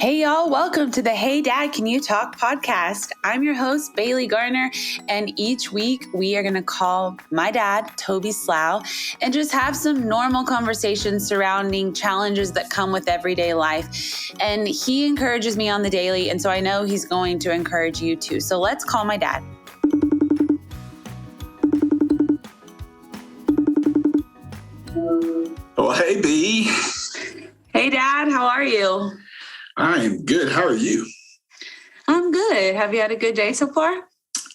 Hey y'all, welcome to the Hey Dad, Can You Talk podcast. I'm your host, Bailey Garner, and each week we are going to call my dad, Toby Slough, and just have some normal conversations surrounding challenges that come with everyday life. And he encourages me on the daily, and so I know he's going to encourage you too. So let's call my dad. Oh, hey, B. Hey, Dad, how are you? I am good. How are you? I'm good. Have you had a good day so far?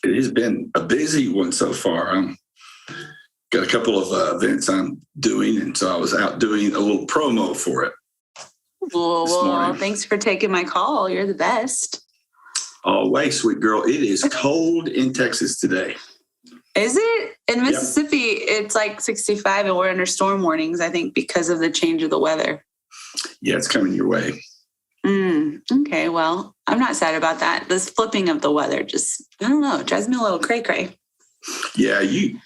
It has been a busy one so far. Got a couple of events I'm doing, and so I was out doing a little promo for it. Well, thanks for taking my call. You're the best. Always, sweet girl. It is cold in Texas today. Is it? In Mississippi, It's like 65, and we're under storm warnings, I think, because of the change of the weather. Yeah, it's coming your way. Okay, well, I'm not sad about that. This flipping of the weather just, I don't know, it drives me a little cray-cray. Yeah, you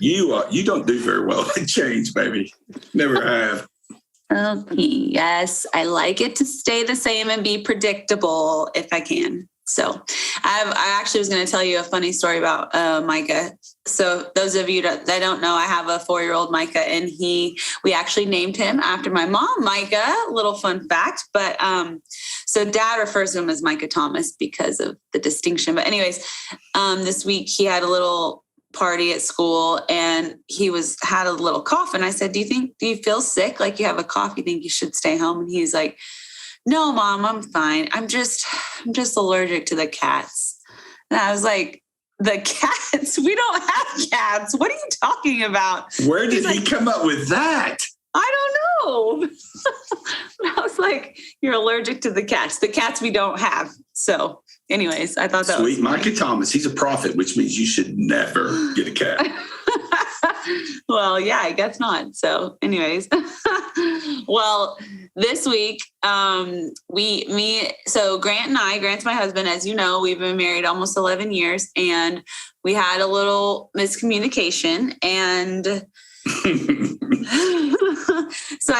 don't do very well with change, baby. Never have. Okay, yes, I like it to stay the same and be predictable if I can. So I actually was going to tell you a funny story about Micah. So those of you that don't know, I have a 4-year-old Micah, and we actually named him after my mom, Micah. Little fun fact. But so Dad refers to him as Micah Thomas because of the distinction. But anyways, this week he had a little party at school, and he had a little cough. And I said, do you feel sick? Like you have a cough? You think you should stay home? And he's like, no, Mom, I'm fine. I'm just allergic to the cats. And I was like, the cats? We don't have cats. What are you talking about? Where did he come up with that? I don't know. I was like, you're allergic to the cats. The cats we don't have. So anyways, I thought that was sweet. Micah Thomas, he's a prophet, which means you should never get a cat. Well, yeah, I guess not. So anyways, well, this week, so Grant's my husband, as you know, we've been married almost 11 years, and we had a little miscommunication, and so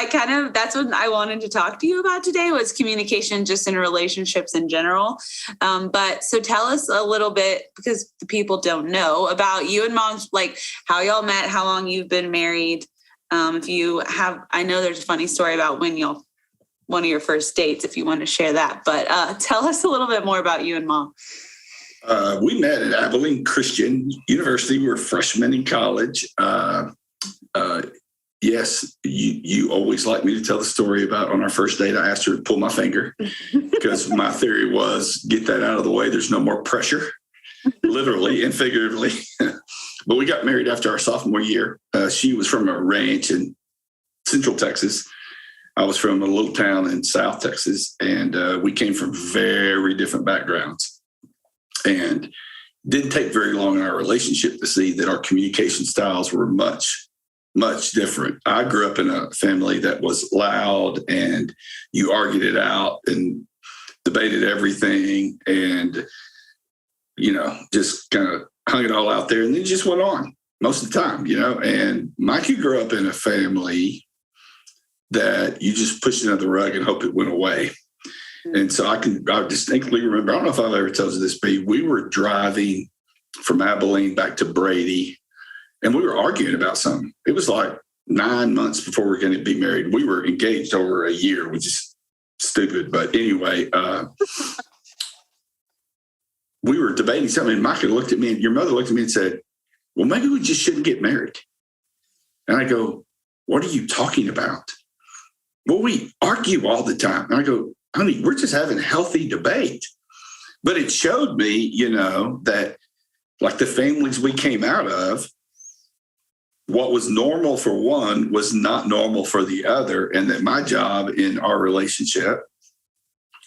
that's what I wanted to talk to you about today, was communication just in relationships in general. But so tell us a little bit, because the people don't know, about you and Mom, like how y'all met, how long you've been married. If you have, I know there's a funny story about one of your first dates, if you want to share that, but tell us a little bit more about you and Mom. We met at Abilene Christian University. We were freshmen in college. Yes, you always like me to tell the story about on our first date, I asked her to pull my finger because my theory was get that out of the way. There's no more pressure, literally and figuratively. But we got married after our sophomore year. She was from a ranch in Central Texas. I was from a little town in South Texas, and we came from very different backgrounds. And didn't take very long in our relationship to see that our communication styles were much different. I grew up in a family that was loud, and you argued it out and debated everything, and, just kind of hung it all out there, and then just went on most of the time, and Mikey grew up in a family that you just pushed it under the rug and hope it went away. And so I distinctly remember, I don't know if I've ever told you this, but we were driving from Abilene back to Brady, and we were arguing about something. It was like 9 months before we were going to be married. We were engaged over a year, which is stupid. But anyway, we were debating something, and Micah looked at me, and your mother looked at me and said, well, maybe we just shouldn't get married. And I go, what are you talking about? Well, we argue all the time. And I go, honey, we're just having a healthy debate. But it showed me, that like the families we came out of, what was normal for one was not normal for the other. And that my job in our relationship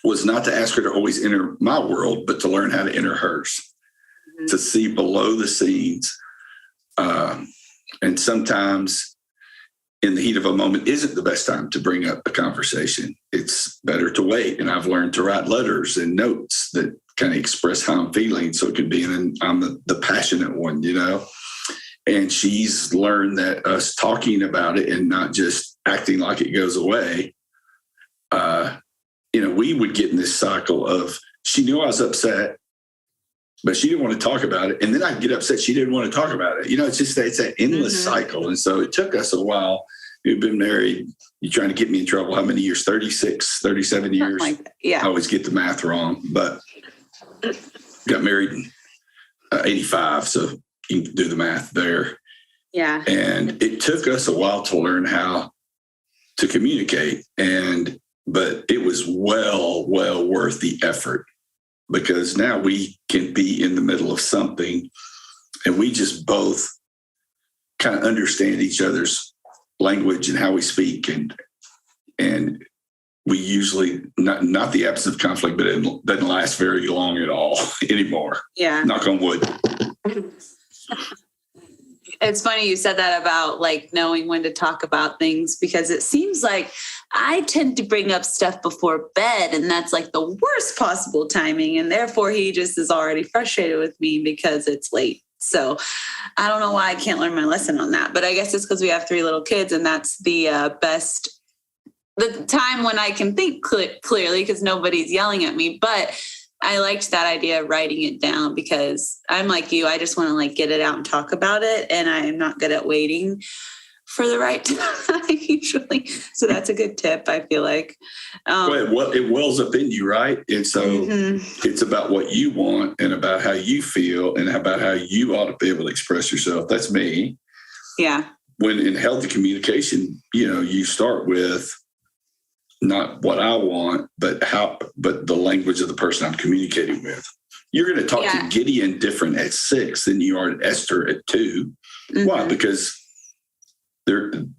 was not to ask her to always enter my world, but to learn how to enter hers, to see below the scenes. And sometimes in the heat of a moment isn't the best time to bring up a conversation. It's better to wait. And I've learned to write letters and notes that kind of express how I'm feeling. So it can be, I'm the passionate one, And she's learned that us talking about it and not just acting like it goes away we would get in this cycle of she knew I was upset, but she didn't want to talk about it. And then I'd get upset. She didn't want to talk about it. It's just, it's an endless cycle. And so it took us a while. We've been married. You're trying to get me in trouble. How many years? 36, 37 years. Like that. Yeah. I always get the math wrong, but got married in 85. So you can do the math there. Yeah. And it took us a while to learn how to communicate. But it was well worth the effort, because now we can be in the middle of something and we just both kind of understand each other's language and how we speak. And we usually, not the absence of conflict, but it doesn't last very long at all anymore. Yeah. Knock on wood. It's funny you said that about like knowing when to talk about things, because it seems like I tend to bring up stuff before bed, and that's like the worst possible timing. And therefore he just is already frustrated with me because it's late. So I don't know why I can't learn my lesson on that, but I guess it's because we have 3 little kids, and that's the time when I can think clearly because nobody's yelling at me. But I liked that idea of writing it down, because I'm like you. I just want to like get it out and talk about it. And I'm not good at waiting for the right time usually. So that's a good tip, I feel like. Well, it wells up in you, right? And so it's about what you want and about how you feel and about how you ought to be able to express yourself. That's me. Yeah. When in healthy communication, you start with not what I want, but the language of the person I'm communicating with. You're going to talk to Gideon different at 6 than you are to Esther at 2. Why? Because the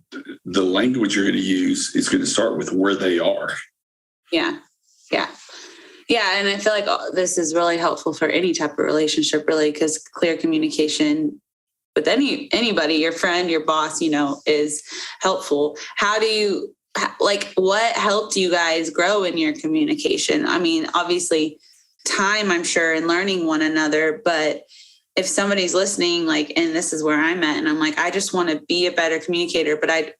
language you're going to use is going to start with where they are. Yeah. Yeah. Yeah. And I feel like this is really helpful for any type of relationship, really, because clear communication with anybody, your friend, your boss, is helpful. How do you, what helped you guys grow in your communication? I mean, obviously time, I'm sure, and learning one another, but if somebody's listening, and this is where I'm at, and I'm like, I just want to be a better communicator, but I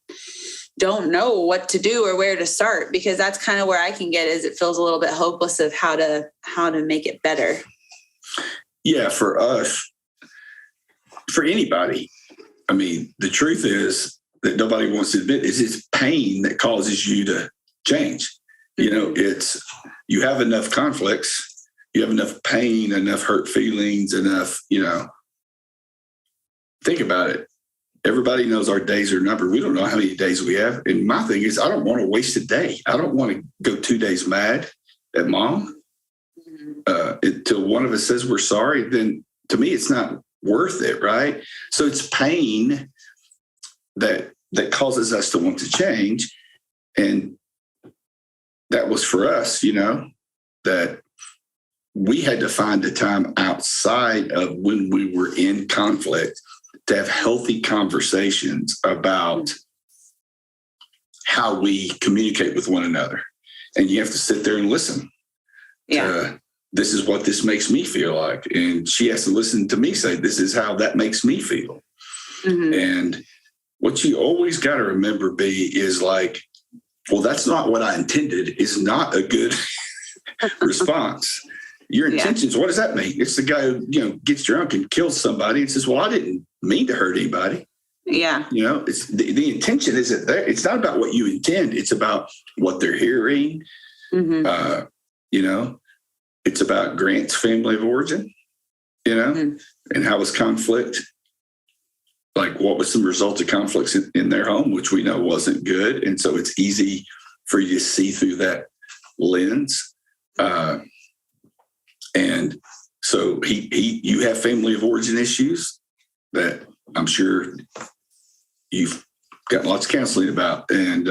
don't know what to do or where to start, because that's kind of where I can get is it feels a little bit hopeless of how to make it better. Yeah. For us, for anybody, I mean, the truth is that nobody wants to admit is it's pain that causes you to change. It's, you have enough conflicts, you have enough pain, enough hurt feelings, enough, think about it. Everybody knows our days are numbered. We don't know how many days we have. And my thing is, I don't want to waste a day. I don't want to go 2 days mad at mom until one of us says we're sorry. Then to me, it's not worth it. Right. So it's pain that causes us to want to change. And that was for us, that we had to find a time outside of when we were in conflict to have healthy conversations about how we communicate with one another. And you have to sit there and listen. Yeah. This is what this makes me feel like. And she has to listen to me say, this is how that makes me feel. And what you always got to remember, B, is like, well, that's not what I intended is not a good response. Your intentions, what does that mean? It's the guy who, gets drunk and kills somebody and says, well, I didn't mean to hurt anybody. Yeah. It's the intention isn't there. It's not about what you intend. It's about what they're hearing. It's about Grant's family of origin, and how was conflict, like what was some result of conflicts in their home, which we know wasn't good. And so it's easy for you to see through that lens. And so you have family of origin issues that I'm sure you've got lots of counseling about. And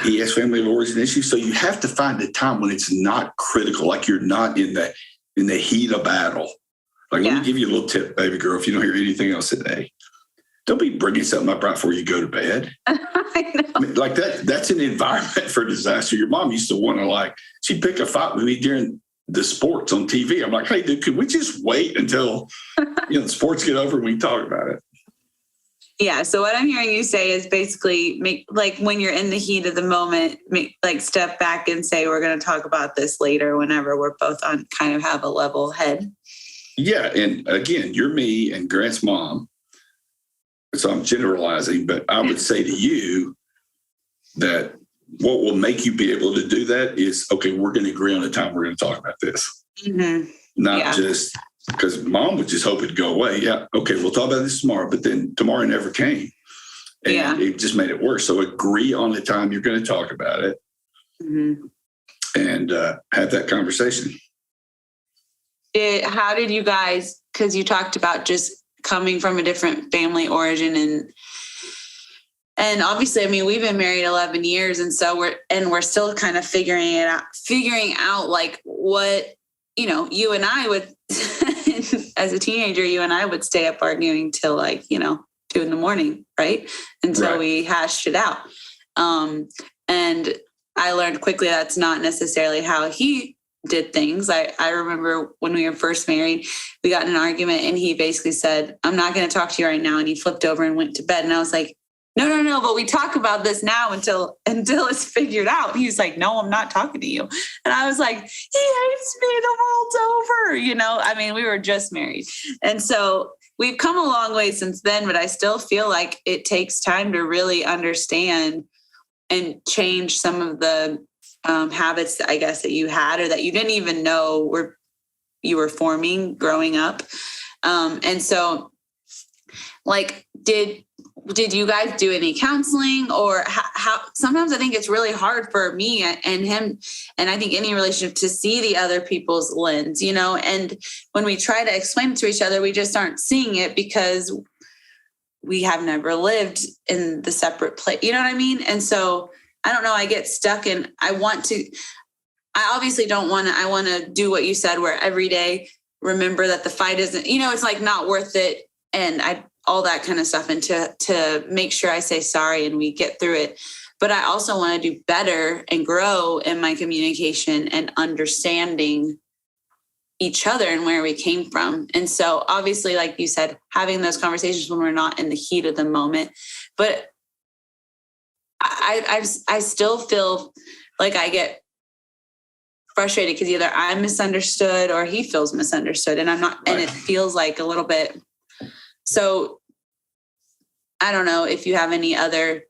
he has family of origin issues. So you have to find a time when it's not critical, like you're not in the heat of battle. Like, let me give you a little tip, baby girl, if you don't hear anything else today. Don't be bringing something up right before you go to bed. I know. I mean, like that's an environment for disaster. Your mom used to want to she'd pick a fight with me during the sports on TV. I'm like, hey, dude, could we just wait until the sports get over and we talk about it? Yeah. So what I'm hearing you say is basically make, like, when you're in the heat of the moment, step back and say, we're going to talk about this later, whenever we're both on kind of have a level head. Yeah. And again, you're me and Grant's mom. So I'm generalizing, but I would say to you that what will make you be able to do that is, okay, we're going to agree on the time we're going to talk about this. Mm-hmm. Not just because mom would just hope it'd go away. Yeah. Okay. We'll talk about this tomorrow, but then tomorrow never came. And it just made it worse. So agree on the time you're going to talk about it, and have that conversation. How did you guys, because you talked about just coming from a different family origin, and obviously, I mean, we've been married 11 years, and so we're still kind of figuring out like what, you and I would, as a teenager, you and I would stay up arguing till 2 a.m, right? Until we hashed it out. And I learned quickly that's not necessarily how he did things. I remember when we were first married, we got in an argument and he basically said, I'm not going to talk to you right now. And he flipped over and went to bed. And I was like, no, but we talk about this now until it's figured out. He was like, no, I'm not talking to you. And I was like, he hates me. The world's over. I mean, we were just married. And so we've come a long way since then, but I still feel like it takes time to really understand and change some of the habits, I guess, that you had or that you didn't even know you were forming growing up. And so, like, did you guys do any counseling, or how sometimes I think it's really hard for me and him, and I think any relationship, to see the other people's lens, and when we try to explain it to each other, we just aren't seeing it because we have never lived in the separate place. You know what I mean? And so I don't know, I get stuck and I obviously don't want to, I want to do what you said, where every day remember that the fight isn't, it's like not worth it. And all that kind of stuff. And to make sure I say sorry and we get through it. But I also want to do better and grow in my communication and understanding each other and where we came from. And so obviously, like you said, having those conversations when we're not in the heat of the moment, but I still feel like I get frustrated because either I'm misunderstood or he feels misunderstood, and I'm not, and it feels like a little bit. So I don't know if you have any other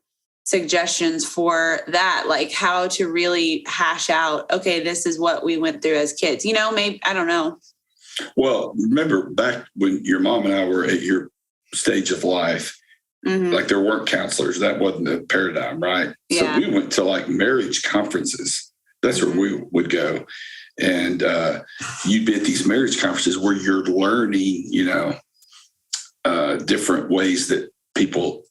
suggestions for that, like how to really hash out, okay, this is what we went through as kids, maybe, I don't know. Well, remember back when your mom and I were at your stage of life, like there weren't counselors. That wasn't the paradigm, right? Yeah. So we went to like marriage conferences. That's where we would go. And you'd be at these marriage conferences where you're learning, different ways that people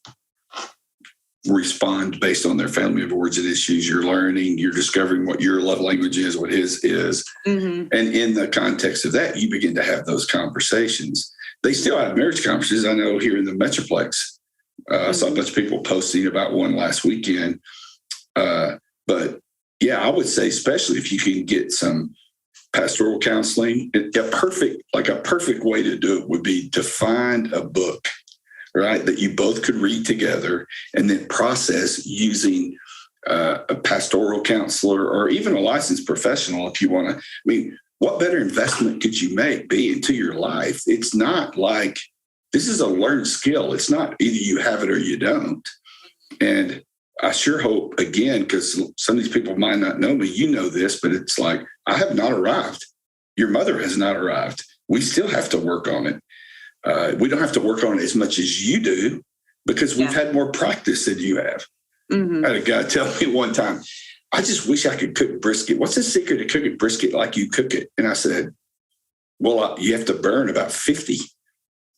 respond based on their family of origin issues. You're learning, you're discovering what your love language is, what his is. And in the context of that, you begin to have those conversations. They still have marriage conferences. I know here in the Metroplex, I saw a bunch of people posting about one last weekend. But yeah, I would say, especially if you can get some pastoral counseling, a perfect way to do it would be to find a book, right, that you both could read together and then process using a pastoral counselor or even a licensed professional if you want to. I mean, what better investment could you be into your life? It's not like, this is a learned skill. It's not either you have it or you don't. And I sure hope, again, because some of these people might not know me, this, but it's like, I have not arrived. Your mother has not arrived. We still have to work on it. We don't have to work on it as much as you do because we've had more practice than you have. I had a guy tell me one time, I just wish I could cook brisket. What's the secret to cooking brisket like you cook it? And I said, well, you have to burn about 50.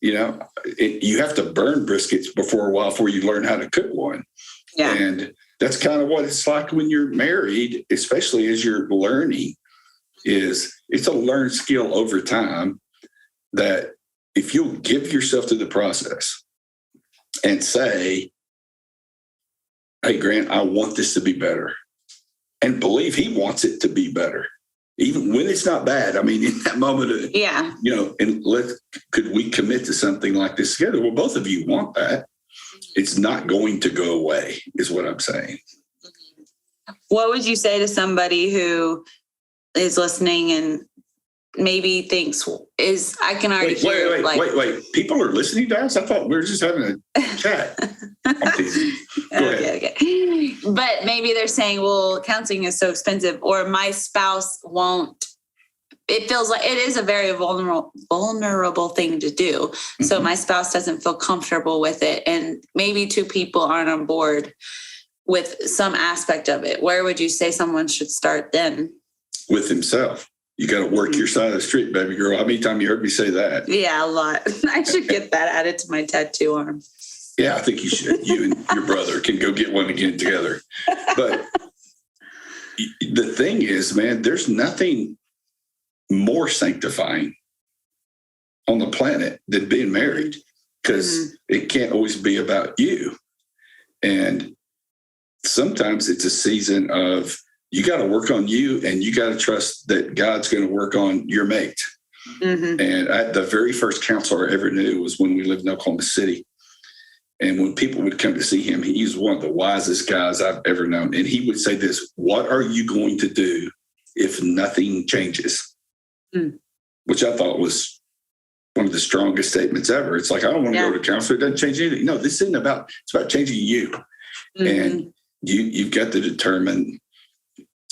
You have to burn briskets before you learn how to cook one. Yeah. And that's kind of what it's like when you're married, especially as you're learning, it's a learned skill over time that if you'll give yourself to the process and say, hey, Grant, I want this to be better, and believe he wants it to be better, even when it's not bad. I mean, in that moment, and could we commit to something like this together? Well, both of you want that. It's not going to go away, is what I'm saying. What would you say to somebody who is listening and maybe thinks I can already hear it, wait. People are listening to us? I thought we were just having a chat. I'm teasing. Go ahead. Okay. But maybe they're saying, well, counseling is so expensive, or my spouse won't. It feels like it is a very vulnerable thing to do. Mm-hmm. So my spouse doesn't feel comfortable with it. And maybe two people aren't on board with some aspect of it. Where would you say someone should start then? With himself. You got to work your side of the street, baby girl. How many times you heard me say that? Yeah, a lot. I should get that added to my tattoo arm. Yeah, I think you should. You and your brother can go get one again together. But the thing is, man, there's nothing more sanctifying on the planet than being married, because it can't always be about you. And sometimes it's a season of you got to work on you, and you got to trust that God's going to work on your mate. Mm-hmm. And the very first counselor I ever knew was when we lived in Oklahoma City. And when people would come to see him, he was one of the wisest guys I've ever known. And he would say this: what are you going to do if nothing changes? Which I thought was one of the strongest statements ever. It's like, I don't want to go to counselor. It doesn't change anything. No, this isn't about, it's about changing you. Mm-hmm. And you've got to determine,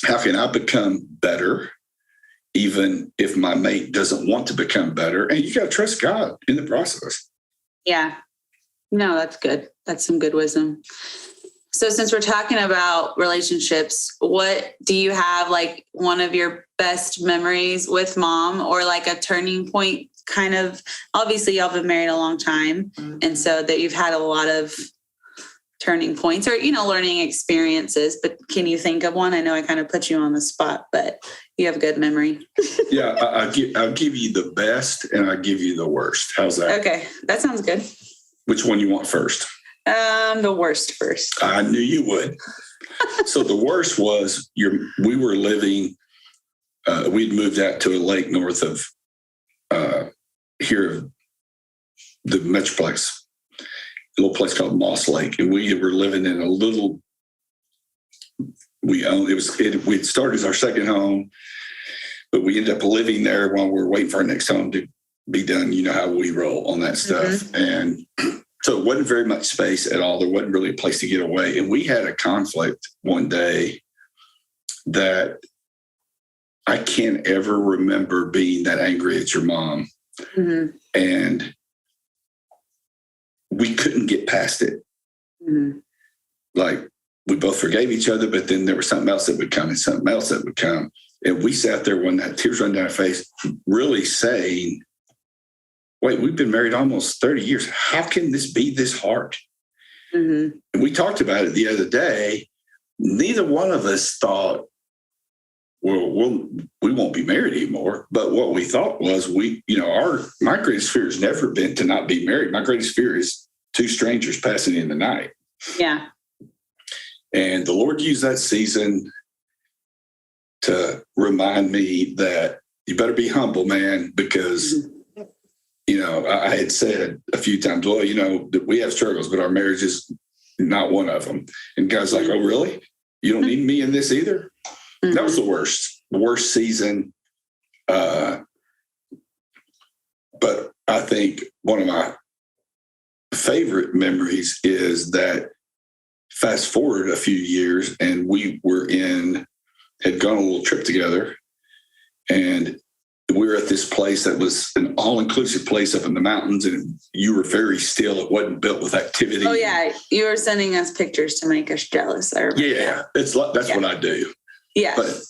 how can I become better, even if my mate doesn't want to become better? And you got to trust God in the process. Yeah. No, that's good. That's some good wisdom. So since we're talking about relationships, what do you have, like one of your best memories with mom, or like a turning point kind of? Obviously y'all been married a long time. Mm-hmm. And so that you've had a lot of turning points or, learning experiences, but can you think of one? I know I kind of put you on the spot, but you have a good memory. Yeah. I'll give you the best and I'll give you the worst. How's that? Okay. That sounds good. Which one you want first? The worst first. I knew you would. So the worst was we were living, we'd moved out to a lake north of here, the Metroplex, a little place called Moss Lake. And we were living in a little, we'd started as our second home, but we ended up living there while we were waiting for our next home to be done. You know how we roll on that stuff. Mm-hmm. And so it wasn't very much space at all. There wasn't really a place to get away. And we had a conflict one day that I can't ever remember being that angry at your mom. Mm-hmm. And we couldn't get past it. Mm-hmm. Like, we both forgave each other, but then there was something else that would come and something else that would come. And we sat there one night, tears running down our face, really saying, wait, we've been married almost 30 years. How can this be this hard? Mm-hmm. And we talked about it the other day. Neither one of us thought, well, we won't be married anymore. But what we thought was my greatest fear has never been to not be married. My greatest fear is two strangers passing in the night. Yeah. And the Lord used that season to remind me that you better be humble, man, because mm-hmm. I had said a few times, well, that we have struggles, but our marriage is not one of them. And God's like, oh, really? You don't need me in this either? Mm-hmm. That was the worst season. But I think one of my favorite memories is that fast forward a few years and we had gone on a little trip together, and we were at this place that was an all-inclusive place up in the mountains, and you were very still. It wasn't built with activity. Oh, yeah. You were sending us pictures to make us jealous. Yeah, that's what I do. Yeah. But,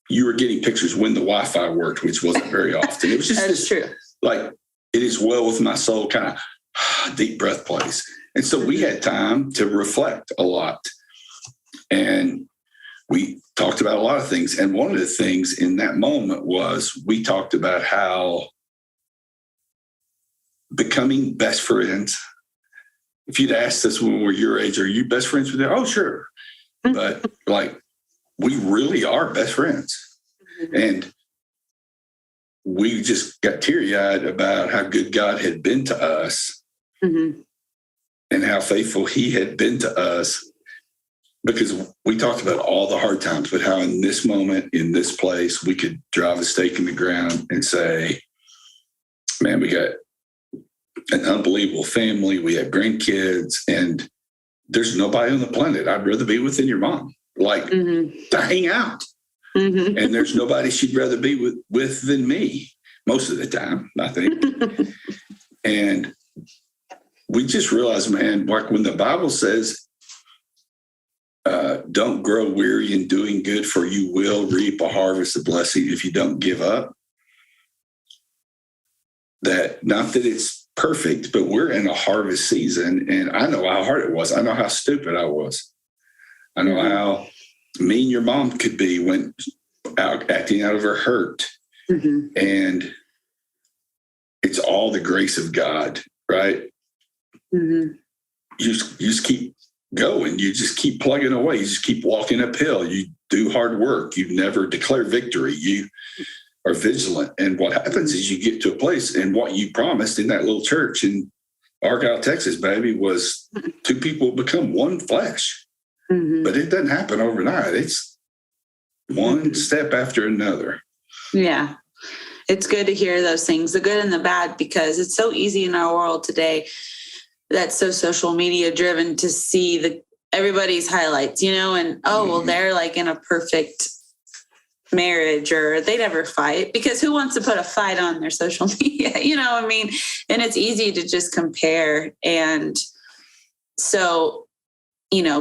you were getting pictures when the Wi-Fi worked, which wasn't very often. It was just That's true. Like, it is well with my soul kind of deep breath place. And so we had time to reflect a lot. And we talked about a lot of things. And one of the things in that moment was we talked about how becoming best friends, if you'd asked us when we were your age, are you best friends with them? Oh, sure. But we really are best friends. Mm-hmm. And we just got teary-eyed about how good God had been to us. Mm-hmm. and how faithful he had been to us, because we talked about all the hard times, but how in this moment, in this place, we could drive a stake in the ground and say, man, we got an unbelievable family. We have grandkids, and there's nobody on the planet I'd rather be with than your mom, like to hang out. And there's nobody she'd rather be with than me most of the time, I think. And we just realized, man, like when the Bible says, don't grow weary in doing good, for you will reap a harvest of blessing if you don't give up. That, not that it's perfect, but we're in a harvest season, and I know how hard it was. I know how stupid I was. I know how mean your mom could be when acting out of her hurt. And it's all the grace of God, right? You just keep going. You just keep plugging away. You just keep walking uphill. You do hard work. You never declare victory. You are vigilant. And what happens is you get to a place, and what you promised in that little church in Argyle, Texas, baby, was two people become one flesh. But it doesn't happen overnight. It's one step after another. Yeah. It's good to hear those things, the good and the bad, because it's so easy in our world today that's so social media driven to see everybody's highlights, and well, they're like in a perfect marriage, or they never fight, because who wants to put a fight on their social media? And it's easy to just compare. And so,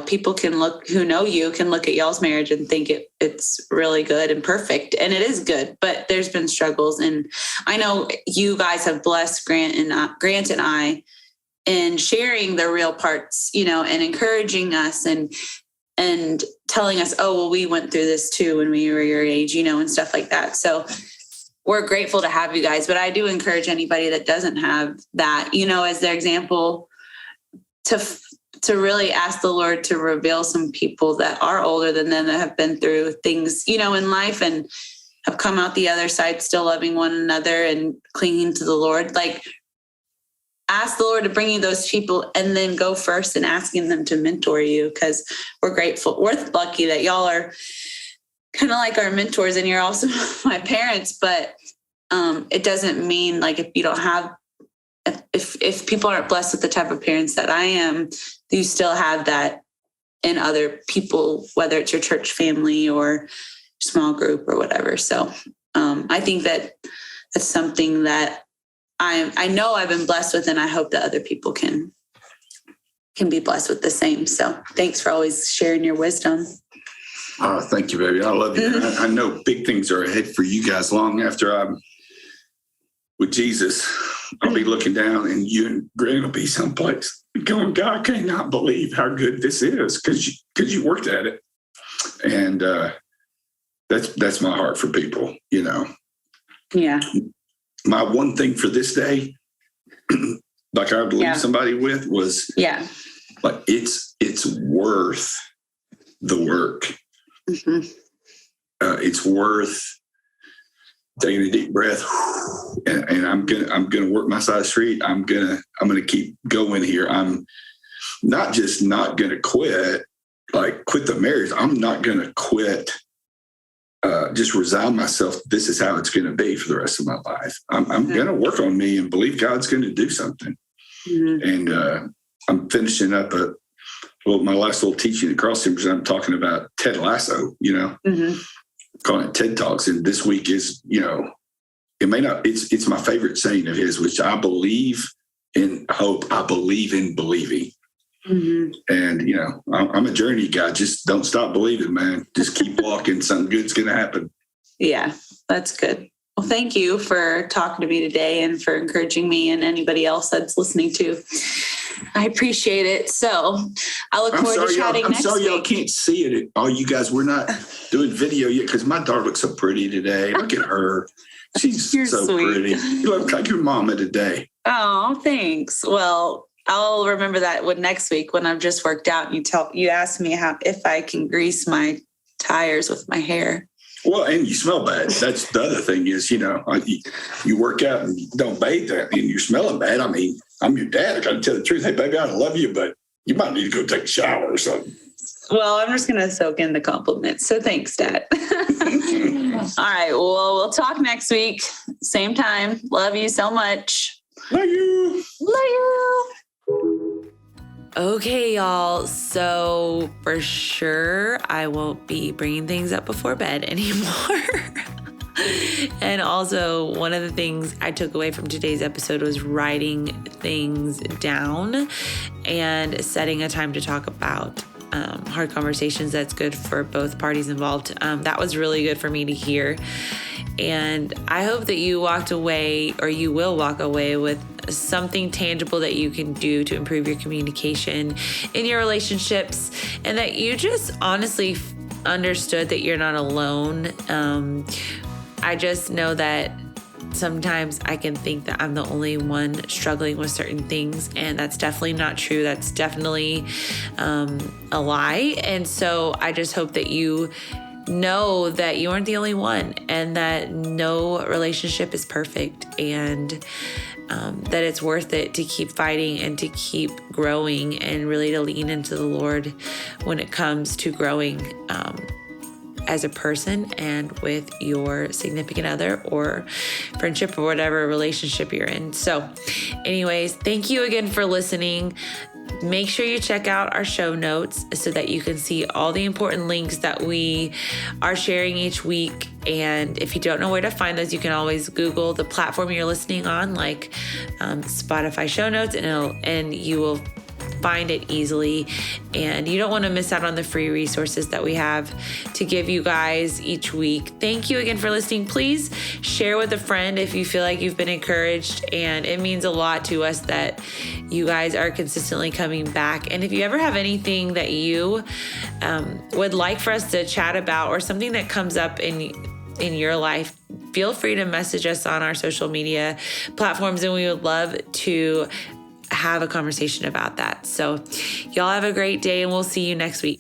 people who know you can look at y'all's marriage and think it's really good and perfect. And it is good, but there's been struggles. And I know you guys have blessed Grant and I in sharing the real parts, and encouraging us and telling us, oh, well, we went through this too when we were your age, and stuff like that. So we're grateful to have you guys, but I do encourage anybody that doesn't have that, as their example, to really ask the Lord to reveal some people that are older than them, that have been through things, in life and have come out the other side still loving one another and clinging to the Lord. Like, ask the Lord to bring you those people, and then go first and asking them to mentor you, because we're grateful. We're lucky that y'all are kind of like our mentors, and you're also my parents. But it doesn't mean, like, if you don't have, if people aren't blessed with the type of parents that I am, you still have that in other people, whether it's your church family or small group or whatever. So I think that that's something that I know I've been blessed with, and I hope that other people can be blessed with the same. So thanks for always sharing your wisdom. Thank you, baby. I love you. I know big things are ahead for you guys. Long after I'm with Jesus, I'll be looking down, and you and Grant will be someplace going, God, I cannot believe how good this is, because you worked at it. And that's my heart for people, Yeah. My one thing for this day, like I would leave somebody with, was like, it's worth the work. It's worth taking a deep breath, and I'm gonna work my side of the street. I'm gonna keep going here. I'm not just not gonna quit the marriage. I'm not gonna quit. Just resign myself. This is how it's going to be for the rest of my life. I'm going to work on me and believe God's going to do something. And I'm finishing up my last little teaching at Cross Timbers. I'm talking about Ted Lasso, calling it TED Talks. And this week is, it may not, it's my favorite saying of his, which I believe in hope. I believe in believing. And, I'm a journey guy. Just don't stop believing, man. Just keep walking. Something good's going to happen. Yeah, that's good. Well, thank you for talking to me today, and for encouraging me and anybody else that's listening too. I appreciate it. So I look forward to chatting next week. I'm sorry y'all can't see it. Oh, you guys, we're not doing video yet, because my daughter looks so pretty today. Look at her. She's so sweet. Pretty. You look like your mama today. Oh, thanks. Well, I'll remember that next week when I've just worked out, and you ask me if I can grease my tires with my hair. Well, and you smell bad. That's the other thing is, you work out and don't bathe, and you're smelling bad. I mean, I'm your dad. I got to tell the truth. Hey, baby, I love you, but you might need to go take a shower or something. Well, I'm just going to soak in the compliments. So thanks, Dad. All right. Well, we'll talk next week. Same time. Love you so much. Love you. Love you. Okay, y'all. So for sure, I won't be bringing things up before bed anymore. And also, one of the things I took away from today's episode was writing things down and setting a time to talk about hard conversations that's good for both parties involved. That was really good for me to hear. And I hope that you walked away, or you will walk away with something tangible that you can do to improve your communication in your relationships, and that you just honestly understood that you're not alone. I just know that sometimes I can think that I'm the only one struggling with certain things, and that's definitely not true. That's definitely a lie. And so I just hope that you know that you aren't the only one, and that no relationship is perfect, and that it's worth it to keep fighting and to keep growing, and really to lean into the Lord when it comes to growing as a person and with your significant other or friendship or whatever relationship you're in. So anyways, thank you again for listening. Make sure you check out our show notes so that you can see all the important links that we are sharing each week. And if you don't know where to find those, you can always Google the platform you're listening on, like Spotify show notes, and you will find it easily. And you don't want to miss out on the free resources that we have to give you guys each week. Thank you again for listening. Please share with a friend if you feel like you've been encouraged, and it means a lot to us that you guys are consistently coming back. And if you ever have anything that you would like for us to chat about, or something that comes up in your life, feel free to message us on our social media platforms, and we would love to have a conversation about that. So y'all have a great day, and we'll see you next week.